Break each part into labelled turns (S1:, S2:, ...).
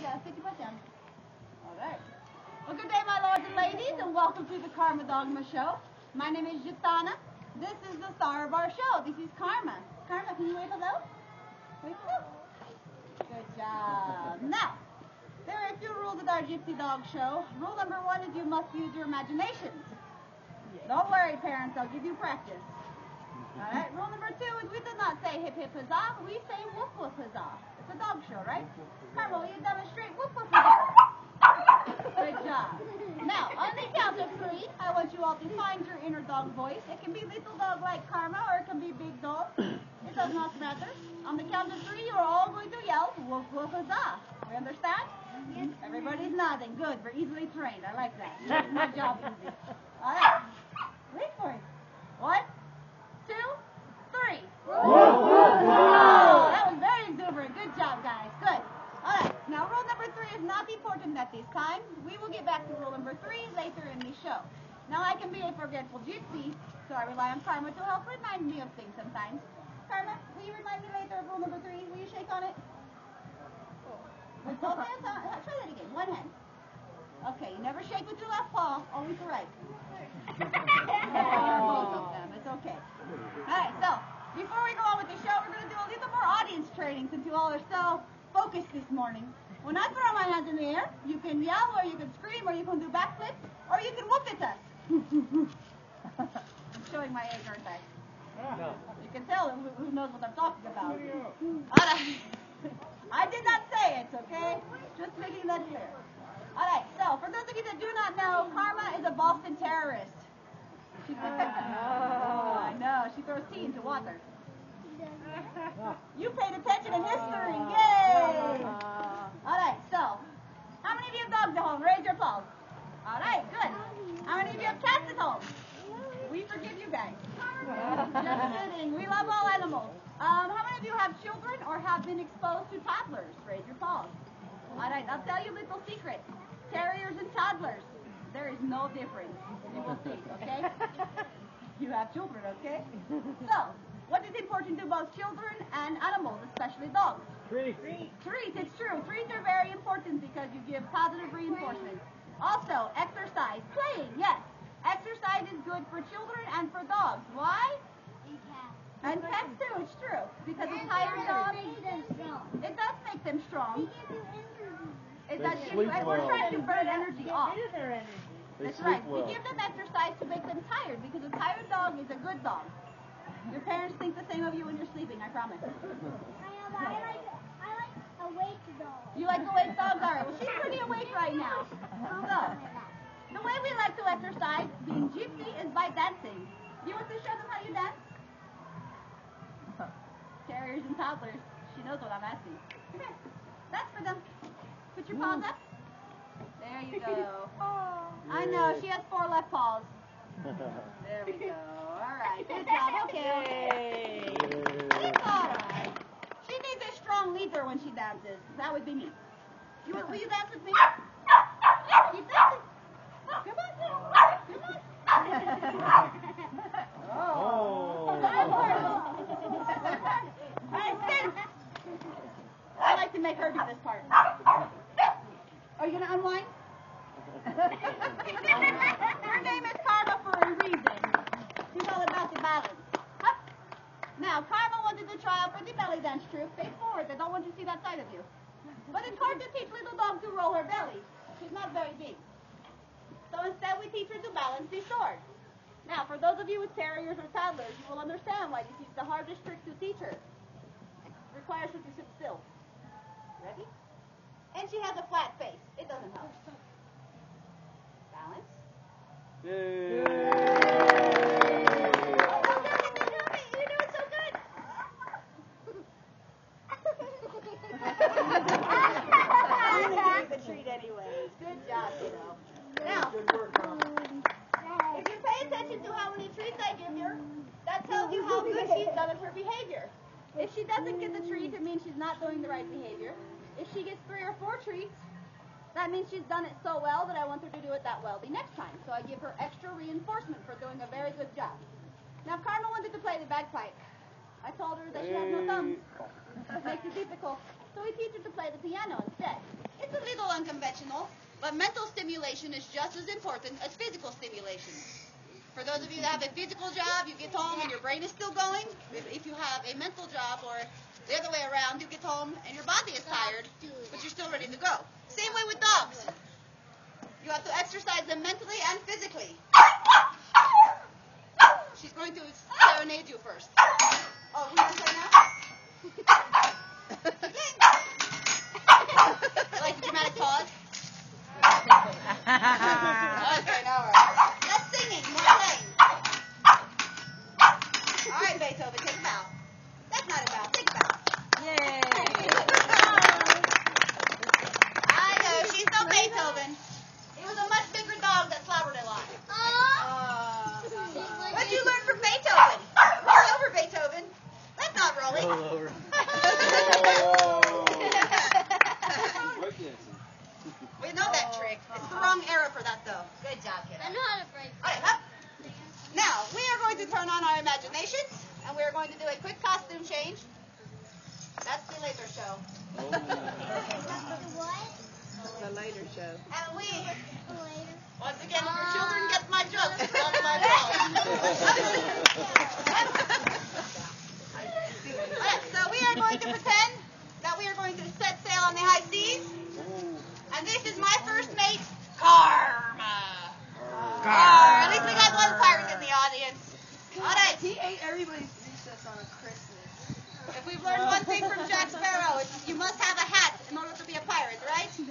S1: down. Stick your butt down. All right. Well, good day, my lords and ladies, and welcome to the KarmaDogma show. My name is Jitana. This is the star of our show. This is Karma. Karma, can you wave hello? Wave hello. Good job. Now, there are a few rules with our Gypsy Dog show. Rule number 1 is you must use your imaginations. Don't worry, parents. I'll give you practice. All right. Rule number 2 is we do not say hip hip huzzah. We say whoop whoop huzzah. It's a dog show, right? Karma, will you demonstrate whoop whoop huzzah? Good job. Now, on the count of 3, I want you all to find your inner dog voice. It can be little dog like Karma, or it can be big dog. It does not matter. On the count of 3, you are all going to yell whoop whoop huzzah. We understand? Yes. Everybody's nodding. Good. We're easily trained. I like that. Makes my job easy. All right. Wait for it. 1, 2, 3. Oh, that was very exuberant. Good job, guys. Good. All right. Now, rule number 3 is not important at this time. We will get back to rule number 3 later in the show. Now, I can be a forgetful gypsy, so I rely on Karma to help remind me of things sometimes. Karma, will you remind me later of rule number 3? Will you shake on it? With both hands on? Try that again. One hand. Okay, you never shake with your left paw, always the right. Both of them. It's okay. All right, so before we go on with the show, we're going to do a little more audience training since you all are so focused this morning. When I throw my hands in the air, you can yell, or you can scream, or you can do backflips, or you can whoop at us. I'm showing my age, aren't I? No. You can tell who knows what I'm talking about. All right. I did not say it, okay? Just making that clear. All right, so for those of you that do not know, Karma is a Boston terrorist. She I know. She throws tea into water. You paid attention in history. Yay! All right, so how many of you have dogs at home? Raise your paws. All right, good. How many of you have cats at home? We forgive you guys. Just kidding. We love all animals. How many of you have children or have been exposed to toddlers? Raise your paws. All right, I'll tell you a little secret. Terriers and toddlers, there is no difference. You will see, okay? You have children, okay? So, what is important to both children and animals, especially dogs? Treats. Treats, it's true. Treats are very important because you give positive reinforcement. Also, exercise. Playing, yes. Exercise is good for children and for dogs. Why? And pets too, it's true. Because a tired dog, it does make them strong. It does give you, we're trying to burn energy off. That's right. We give them exercise to make them tired, because a tired dog is a good dog. Your parents think the same of you when you're sleeping, I promise.
S2: I like awake dogs.
S1: You like awake dogs? All right. Well, she's pretty awake right now. So, the way we like to exercise, being gypsy, is by dancing. You want to show them how you dance? Terriers and toddlers. She knows what I'm asking. Come here. That's for them. Put your paws up. There you go. I know. She has 4 left paws. There we go. All right. Good job. Okay. It's all right. She needs a strong leader when she dances. That would be me. Will you dance with me? Keep dancing. Come on. Oh. I like to make her do this part. Are you going to unwind? Her name is Karma for a reason. She's all about the balance. Up. Now, Karma wanted to try out for the belly dance troupe. Face forward. They don't want to see that side of you. But it's hard to teach little dog to roll her belly. She's not very big. So instead, we teach her to balance the sword. Now, for those of you with terriers or toddlers, you will understand why this is the hardest trick to teach her. It requires her to sit still. Ready? And she has a flat face. It doesn't help. Balance.
S3: Yay!
S1: You're doing so good. I'm going to give you the treat anyways. Good job, kiddo. Now, if you pay attention to how many treats I give her, that tells you how good she's done at her behavior. If she doesn't get the treat, it means she's not doing the right behavior. If she gets 3 or 4 treats, that means she's done it so well that I want her to do it that well the next time. So I give her extra reinforcement for doing a very good job. Now, Karma wanted to play the bagpipe. I told her that she has no thumbs. It makes it difficult. So we teach her to play the piano instead. It's a unidirectional, but mental stimulation is just as important as physical stimulation. For those of you that have a physical job, you get home and your brain is still going. If you have a mental job, or the other way around, you get home and your body is tired, but you're still ready to go. Same way with dogs. You have to exercise them mentally and physically. She's going to serenade you first. Oh, who wants to say now? Like a dramatic pause? Okay, now we're right. Less singing, more playing. All right, Beethoven, take a bow. That's not a bow. Take a bow.
S4: Yay!
S1: I know, she's no Beethoven. It was a much bigger dog that flowered a lot. What'd you learn from Beethoven? Roll over, Beethoven. That's not rolling.
S3: Roll over.
S1: We know that trick. It's the wrong era for that, though. Good job, kid.
S2: I know how to break.
S1: All right, up. Now, we are going to turn on our imaginations, and we are going to do a quick costume change. That's the later show.
S2: What?
S4: The later show.
S1: And we,
S2: Later.
S1: once again, your children get my jokes. It's all my fault. Alright, so we are going to pretend that we are going to set sail on the high seas. And this is my first mate, Karma. At least we got one pirate in the audience. Alright.
S4: He ate everybody's recess on a Christmas.
S1: If we've learned one thing from Jack Sparrow, it's you must have a hat in order to be a pirate, right? You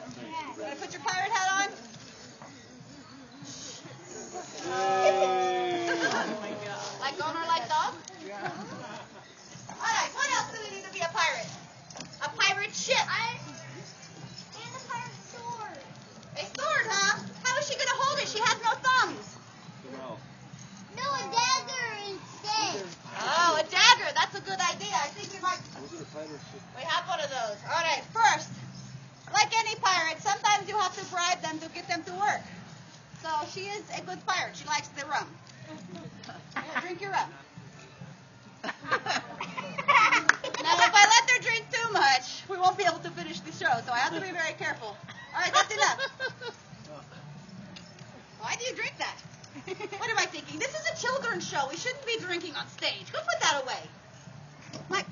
S1: gonna put your pirate hat on?
S4: Oh my God.
S1: Like owner, like dog? Alright, what else do we need to be a pirate? A pirate ship.
S2: And a pirate sword.
S1: A sword, huh? How is she gonna hold it? She has no thumbs.
S2: No, a dagger instead.
S1: Oh, a dagger. That's a good idea. I think we might... We have one of those. All right, first, like any pirate, sometimes you have to bribe them to get them to work. So she is a good pirate. She likes the rum. Here, drink your rum. Now, if I let her drink too much, we won't be able to finish the show, so I have to be very careful. All right, that's enough. Why do you drink that? What am I thinking? This is a children's show. We shouldn't be drinking on stage. Go put that away. Mike.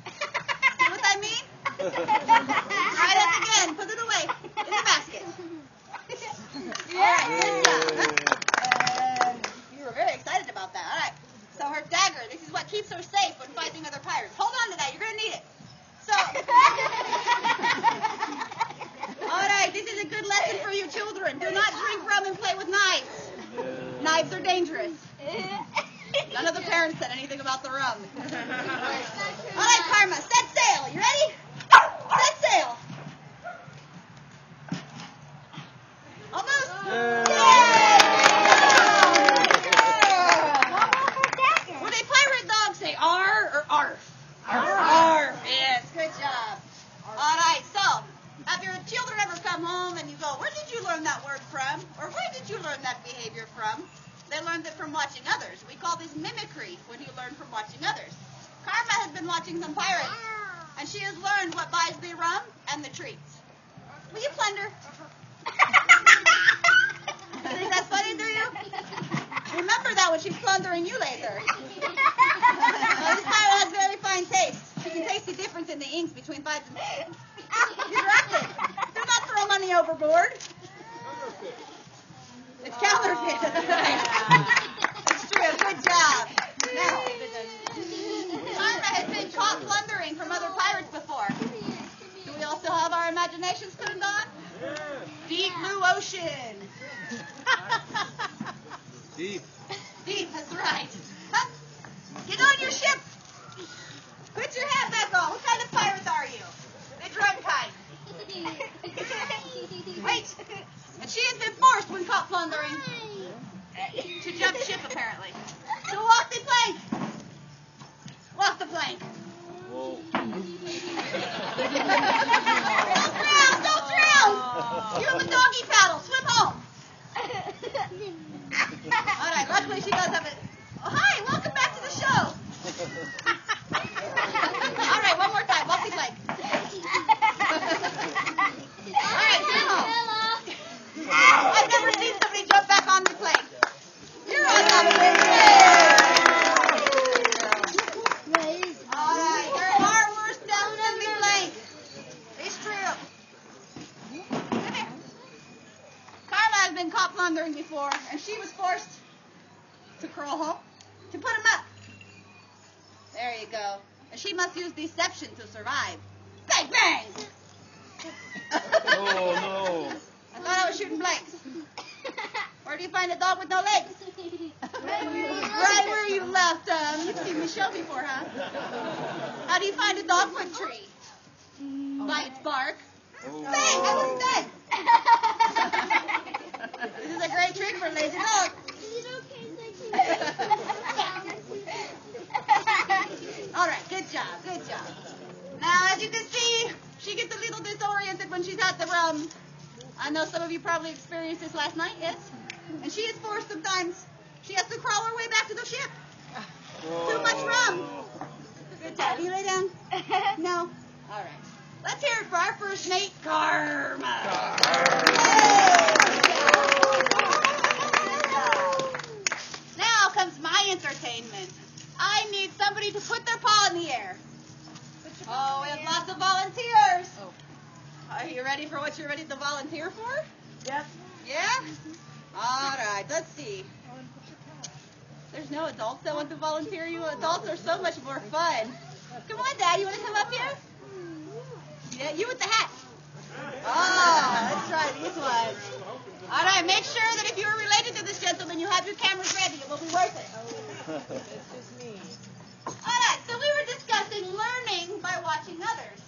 S1: See what I mean? Try that again. Put it away in the basket. Yeah. Good job. You were very excited about that. All right. So her dagger. This is what keeps her safe when fighting other pirates. Hold on to that. You're going to need it. So. All right. This is a good lesson for you children. Do not drink rum and play with knives. Knives are dangerous. None of the parents said anything about the rum. All right, Karma, set sail. You ready? Set sail. Almost. Yay! Would a pirate dog say "ar" or "arf"? Arf. Yes, good job. All right, so have your children ever come home and you go, "Where did you learn that word from?" Or "Where did you learn that behavior from?" They learned it from watching others. We call this mimicry when you learn from watching others. Karma has been watching some pirates, and she has learned what buys the rum and the treats. Will you plunder? Think that's funny, do you? Remember that when she's plundering you later. This pirate has very fine taste. She can taste the difference in the inks between 5 and 6. You dropped it. Do not throw money overboard. It's counterfeit. It's true. Good job. Now, Karma has been caught plundering from other pirates before. Do we also have our imaginations turned on? Deep blue ocean.
S3: Deep.
S1: Deep, that's right. Huh? Get on your ship. Put your hat back on. What kind of pirates are you? The drunk kind. Wait. And she has been forced when caught plundering to jump ship, apparently. So walk the plank. Walk the plank.
S3: Whoa.
S1: Don't drown. You have a doggy paddle. Swim home. All right, luckily she does have it. Oh, hi, welcome back to the show. All right, one more time. Walk the plank. All right, swim home. hop laundering before, and she was forced to crawl home to put him up. There you go. And she must use deception to survive. Bang, bang!
S3: Oh, no.
S1: I thought I was shooting blanks. Where do you find a dog with no legs? Right where you left them. You've seen me show before, huh? How do you find a dogwood tree? By its bark.
S3: Oh.
S1: Bang! I wasn't dead. This is a great trick for lazy dogs. All right, good job, good job. Now, as you can see, she gets a little disoriented when she's at the rum. I know some of you probably experienced this last night, yes? And she is forced sometimes. She has to crawl her way back to the ship. Too much rum. Good job. You lay down? No? All right. Let's hear it for our first mate, Karma. Now comes my entertainment. I need somebody to put their paw in the air. Oh, we have lots of volunteers. Are you ready for what you're ready to volunteer for?
S4: Yep.
S1: Yeah? All right, let's see. There's no adults that want to volunteer you. Adults are so much more fun. Come on, Dad. You want to come up here? Yeah, you with the hat. Oh, let's try these ones. All right, make sure that if you are related to this gentleman, you have your cameras ready. It will be worth it.
S4: It's just me.
S1: All right, so we were discussing learning by watching others.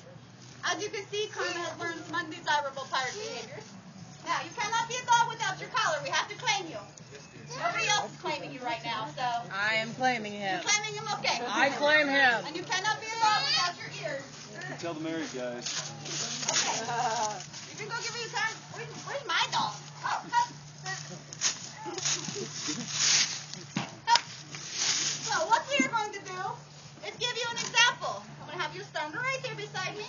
S1: As you can see, Karma has learned some undesirable pirate behaviors. Now, you cannot be a dog without your collar. We have to claim you. Nobody else is claiming you right now, so...
S4: I am claiming him.
S1: You're claiming him? Okay.
S4: I claim him.
S1: And you cannot be a dog without your ears.
S3: Tell the married guys.
S1: Okay. You can go give me a card. Where's my dog? Oh, up. So, what we are going to do is give you an example. I'm going to have you stand right there beside me.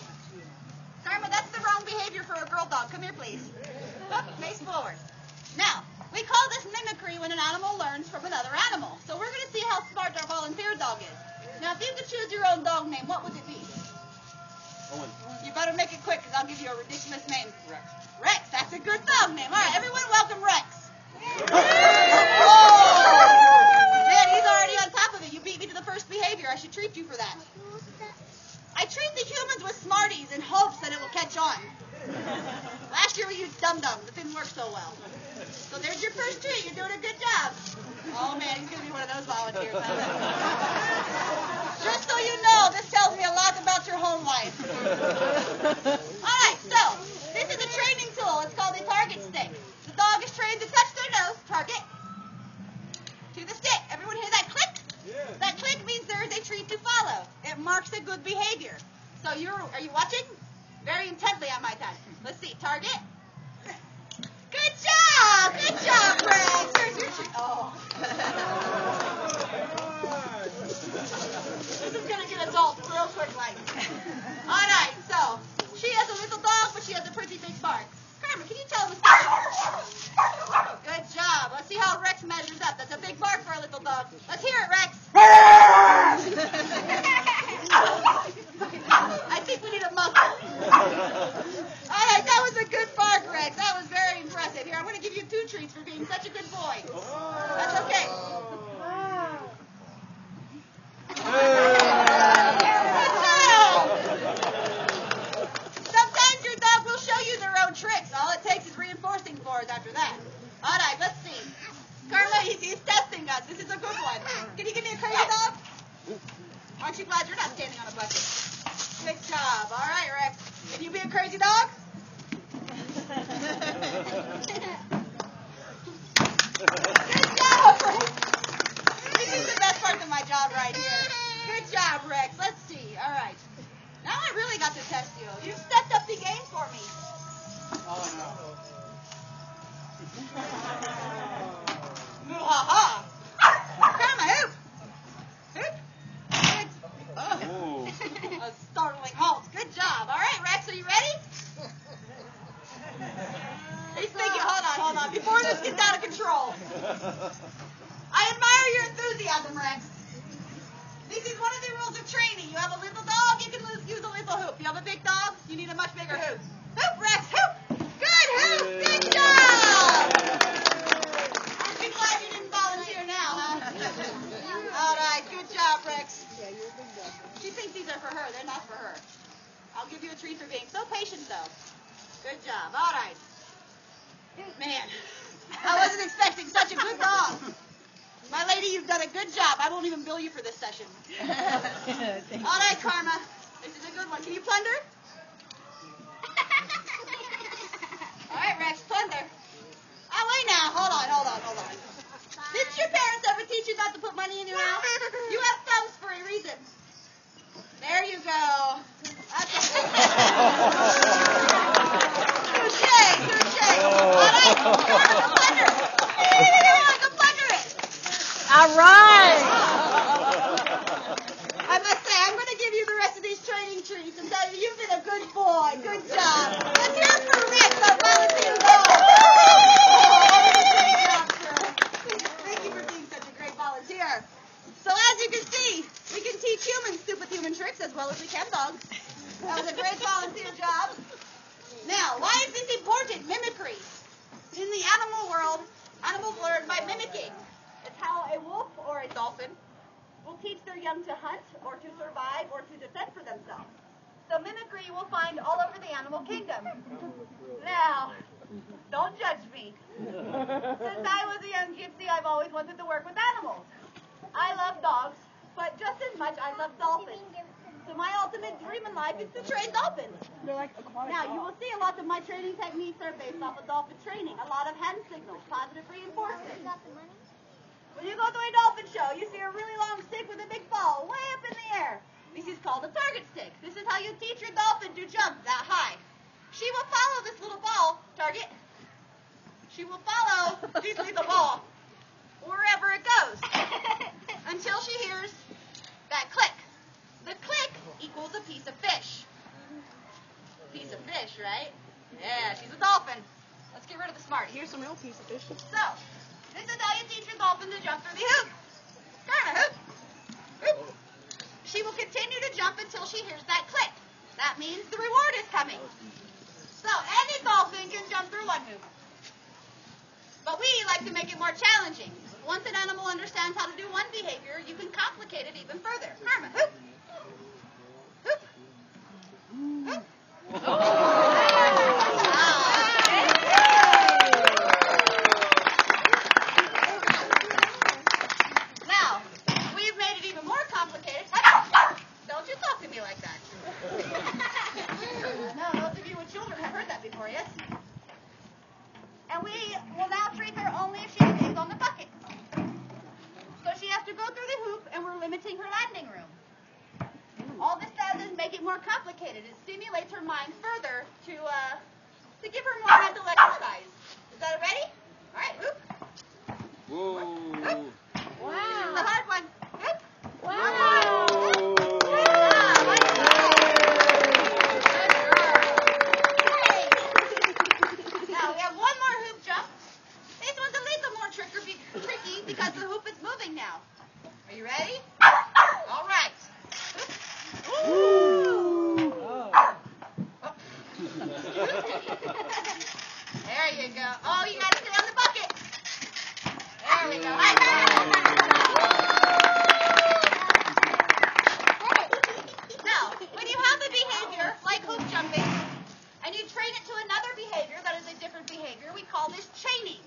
S1: Karma, that's the wrong behavior for a girl dog. Come here, please. Up, face forward. Now, we call this mimicry when an animal learns from another animal. So we're going to see how smart our volunteer dog is. Now, if you could choose your own dog name, what would it be?
S3: Owen.
S1: You better make it quick, because I'll give you a ridiculous name. Rex. Rex, that's a good dog name. All right, everyone welcome Rex. Oh! Man, he's already on top of it. You beat me to the first behavior. I should treat you for that. I treat the humans with Smarties in hopes that it will catch on. Last year we used Dum Dums. It didn't work so well. So there's your first treat. You're doing a good job. Oh, man, he's going to be one of those volunteers, huh? Just so you know, this tells me a lot about your home life. All right, so this is a training tool. It's called a target stick. The dog is trained to touch their nose, target, to the stick. Everyone hear that click?
S3: Yeah.
S1: That click means there is a treat to follow. It marks a good behavior. So are you watching? Very intently on my time. Let's see, target. Good job! Good job, Rex! Here's your treat. Oh. This is going to get adult real quick like. All right, so she has a little dog, but she has a pretty big bark. Karma, can you tell them a story? Good job. Let's see how Rex measures up. That's a big bark for a little dog. Let's hear it, Rex. I think we need a muzzle. All right, that was a good bark, Rex. That was very impressive. Here, I'm going to give you 2 treats for being such a good boy. That's okay. Sometimes your dog will show you their own tricks. All it takes is reinforcing for us after that. All right, let's see. Karma, he's testing us. This is a good one. Can you give me a crazy dog? Aren't you glad you're not standing on a bucket? Good job. All right, Rex. Can you be a crazy dog? Good job, Rex. This is the best part of my job right here. Good job, Rex. Let's see. All right. Now I really got to test you. You've stepped up the game for me.
S3: Oh, no.
S1: Ha-ha. Karma, hoop. Hoop. Good. Oh. A startling halt. Good job. All right, Rex, are you ready? He's thinking, hold on. Before this gets out of control. I admire your enthusiasm, Rex. This is one of the rules of training. You have a little dog, you can use a little hoop. You have a big dog, you need a much bigger hoop. Hoop, Rex, hoop. Good hoop. Good job. job. All right. Man, I wasn't expecting such a good dog. My lady, you've done a good job. I won't even bill you for this session. All right, Karma. This is a good one. Can you plunder? All right, Rex, plunder. Oh, wait now. Hold on. Didn't your parents ever teach you not to put money in your mouth? You have thumbs for a reason. There you go. That's a touche. All right, Karma, go plunder. Go plunder it.
S4: All right.
S1: I must say, I'm going to give you the rest of these training treats and tell you you've been a good boy. Good job. Let's hear it for Rick, our volunteer dog. Thank you for being such a great volunteer. So as you can see, we can teach humans stupid human tricks as well as we can dogs. That was a great volunteer job. Now, why is this important? Mimicry. In the animal world, animals learn by mimicking. It's how a wolf or a dolphin will teach their young to hunt or to survive or to defend for themselves. So mimicry you will find all over the animal kingdom. Now, don't judge me. Since I was a young gypsy, I've always wanted to work with animals. I love dogs, but just as much I love dolphins. So my ultimate dream in life is to train dolphins. Now, you will see a lot of my training techniques are based off of dolphin training. A lot of hand signals, positive reinforcement. When you go to a dolphin show, you see a really long stick with a big ball way up in the air. This is called a target stick. This is how you teach your dolphin to jump that high. She will follow this little ball, target. She will follow this little ball wherever it goes until she hears that click. The click equals a piece of fish. Piece of fish, right? Yeah, she's a dolphin. Let's get rid of the smart.
S4: Here's some real piece of fish.
S1: So, this is how you teach your dolphin to jump through the hoop. Karma, hoop. Hoop. She will continue to jump until she hears that click. That means the reward is coming. So, any dolphin can jump through one hoop. But we like to make it more challenging. Once an animal understands how to do one behavior, you can complicate it even further. Karma, hoop. Hoop. Hoop. Now, we've made it even more complicated. Don't you talk to me like that. No, those of you with children have heard that before, yes? And we will now treat her only if she stays on the bucket. So she has to go through the hoop, and we're limiting her landing room. All this does is make it more complicated. It stimulates her mind further to give her more mental exercise. Is that ready? All right, hoop.
S3: Whoa.
S1: Hoop.
S4: Wow.
S1: This is the hard one. Hoop.
S4: Wow.
S1: Now we have one more hoop jump. This one's a little more tricky because the hoop is moving now. Are you ready? All right. Ooh. There you go. Oh, you got to sit on the bucket. There we go. Now, when you have a behavior like hoop jumping, and you train it to another behavior that is a different behavior, we call this chaining.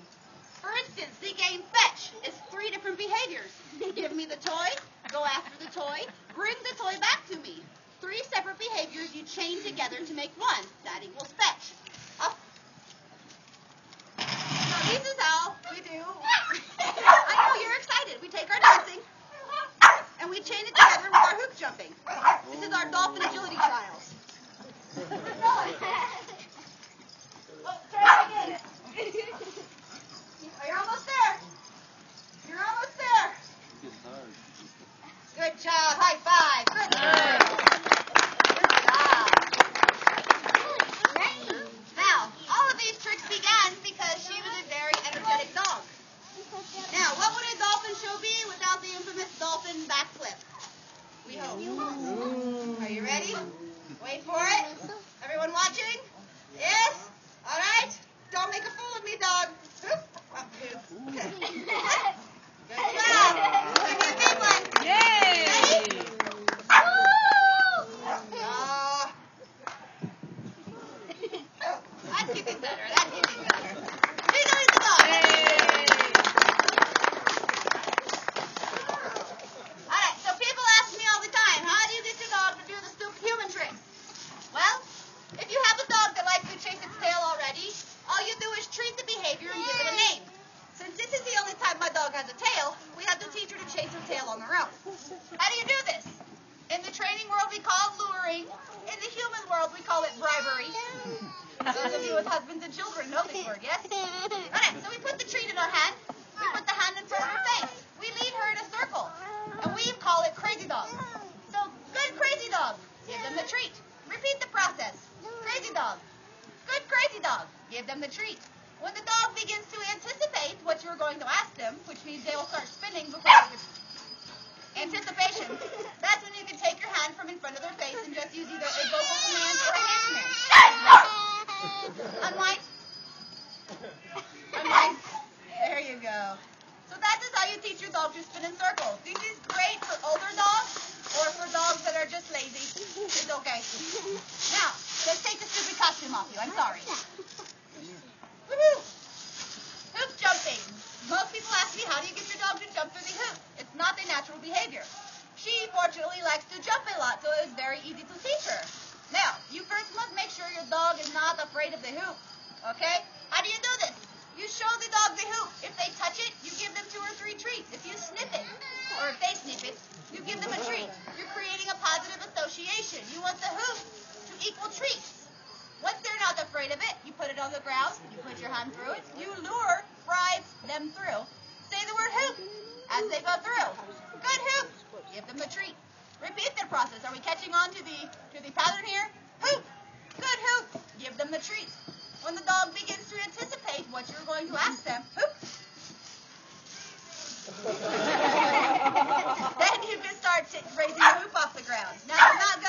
S1: For instance, the game fetch is 3 different behaviors. Give me the toy, go after the toy, bring the toy back to me. 3 separate behaviors you chain together to make one. That equals fetch. Oh. So this is how we do. I know you're excited. We take our dancing and we chain it together with our hoop jumping. This is our dolphin agility trials. Oh, try it again. Oh, you're almost there. You're almost there. Good job. High five. Good job. Good job. That's getting better. That's getting better. She's always the dog. Alright, so people ask me all the time, how do you get your dog to do the stupid human tricks? Well, if you have a dog that likes to chase its tail already, all you do is treat the behavior and give it a name. Since this is the only time my dog has a tail, we have to teach her to chase her tail on her own. How do you do this? In the training world, we call it luring. In the human world, we call it bribery. Those of you with husbands and children know this word, yes? Okay, so we put the treat in our hand. We put the hand in front of her face. We lead her in a circle. And we call it crazy dog. So, good crazy dog. Give them the treat. Repeat the process. Crazy dog. Good crazy dog. Give them the treat. When the dog begins to anticipate what you're going to ask them, which means they will start spinning before you anticipation, that's when you can take your hand from in front of their face and just use either a vocal command or a hand command. Unwind. Unwind. There you go. So that is how you teach your dog to spin in circles. This is great for older dogs or for dogs that are just lazy. It's okay. Now, let's take the stupid costume off you. I'm sorry. Woohoo! Hoop jumping. Most people ask me, how do you get your dog to jump through the hoop? It's not their natural behavior. She, fortunately, likes to jump a lot, so it's very easy to teach her. Now, you first must make sure your dog is not afraid of the hoop. Okay? How do you do this? You show the dog the hoop. If they touch it, you give them 2 or 3 treats. If you sniff it, or if they sniff it, you give them a treat. You're creating a positive association. You want the hoop to equal treats. Once they're not afraid of it, you put it on the ground, you put your hand through it, you lure, bribe them through. Say the word hoop as they go through. Good hoop. Give them the treat. Repeat the process. Are we catching on to the pattern here? Hoop. Good hoop. Give them the treat. When the dog begins to anticipate what you're going to ask them, hoop. Then you can start raising the hoop off the ground. Now do not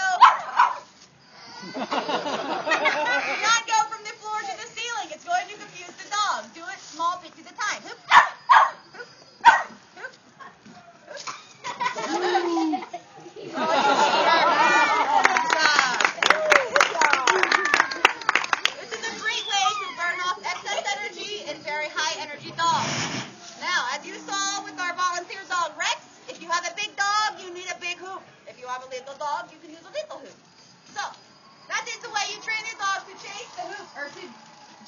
S1: go from the floor to the ceiling. It's going to confuse the dog. Do it small bits at a time. Hoop. Hoop. Hoop. Hoop. This is a great way to burn off excess energy in very high energy dogs. Now, as you saw with our volunteer dog Rex, if you have a big dog, you need a big hoop. If you have a little dog, you can use a little hoop. So, that is the way you train your dog to chase the hoop, or to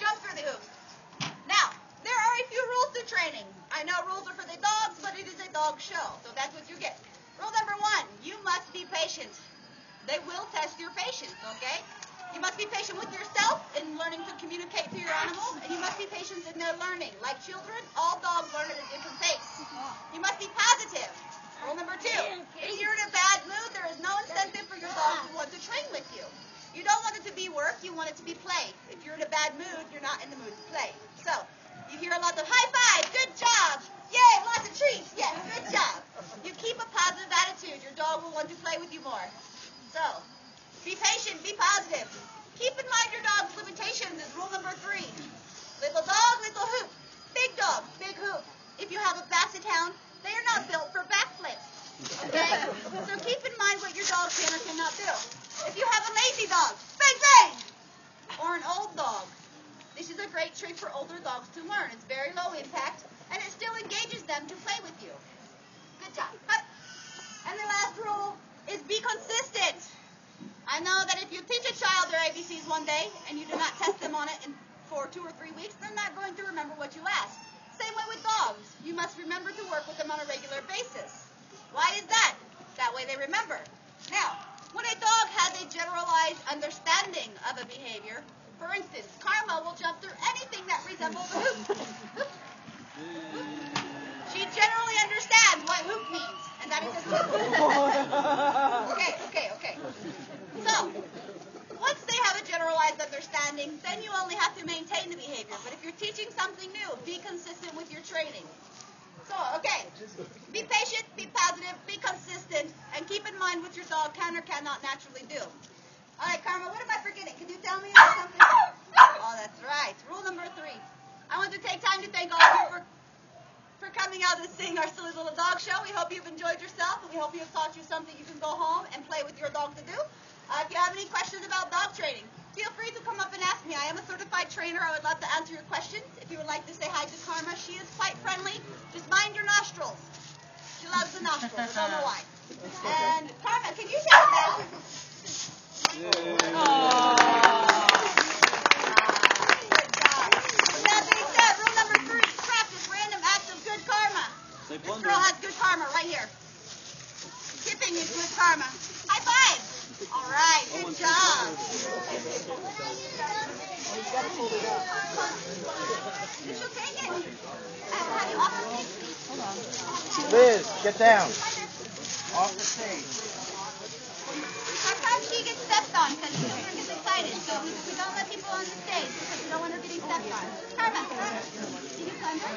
S1: jump through the hoop. Now, there are a few rules to training. I know rules are for the dogs, but it is a dog show, so that's what you get. Rule number 1, you must be patient. They will test your patience, okay? You must be patient with yourself in learning to communicate to your animals, and you must be patient in their learning. Like children, all dogs learn at a different pace. You must be positive. Rule number 2, if you're in a bad mood, there is no incentive for your dog to want to train with you. You don't want it to be work, you want it to be play. If you're in a bad mood, you're not in the mood to play. So, you hear a lot of high five, good job, yay, lots of treats, yes, good job. You keep a positive attitude, your dog will want to play with you more. So, be patient, be positive. Keep in mind your dog's limitations is rule number 3. Little dog, little hoop. Big dog, big hoop. If you have a basset hound, they are not built for backflips. Okay? So keep in mind what your dog can or cannot do. If you have a lazy dog, bang, bang! Or an old dog. This is a great trick for older dogs to learn. It's very low impact, and it still engages them to play with you. Good job. And the last rule is be consistent. I know that if you teach a child their ABCs one day, and you do not test them on it for 2 or 3 weeks, they're not going to remember what you asked. Same way with dogs. You must remember to work with them on a regular basis. Why is that? That way they remember. Now, when a dog has a generalized understanding of a behavior, for instance, Karma will jump through anything that resembles a hoop. She generally understands what hoop means, and that is a hoop. Okay. So, once they have a generalized understanding, then you only have to maintain the behavior. But if you're teaching something new, be consistent with your training. So, okay, be patient, be positive, be consistent, and keep in mind what your dog can or cannot naturally do. All right, Karma, what am I forgetting? Can you tell me something? Oh, that's right. Rule number 3. I want to take time to thank all of you for coming out and seeing our silly little dog show. We hope you've enjoyed yourself, and we hope we have taught you something you can go home and play with your dog to do. If you have any questions about dog training, feel free to come up and ask me. I am a certified trainer. trainer. I would love to answer your questions. If you would like to say hi to Karma, she is quite friendly. Just mind your nostrils. She loves the nostrils. I don't know why. And Karma, can you say that? Good job. With that being said, rule number 3, practice random acts of good karma. This girl has good karma right here. Skipping is good karma. High five. All right, good job. You should take it. Have you off the stage, please? Hold on.
S5: Liz, get down. Off the stage.
S1: Sometimes she gets stepped on because children get excited. So we don't let people on the stage because we don't want her getting stepped on. Karma, did you climb her?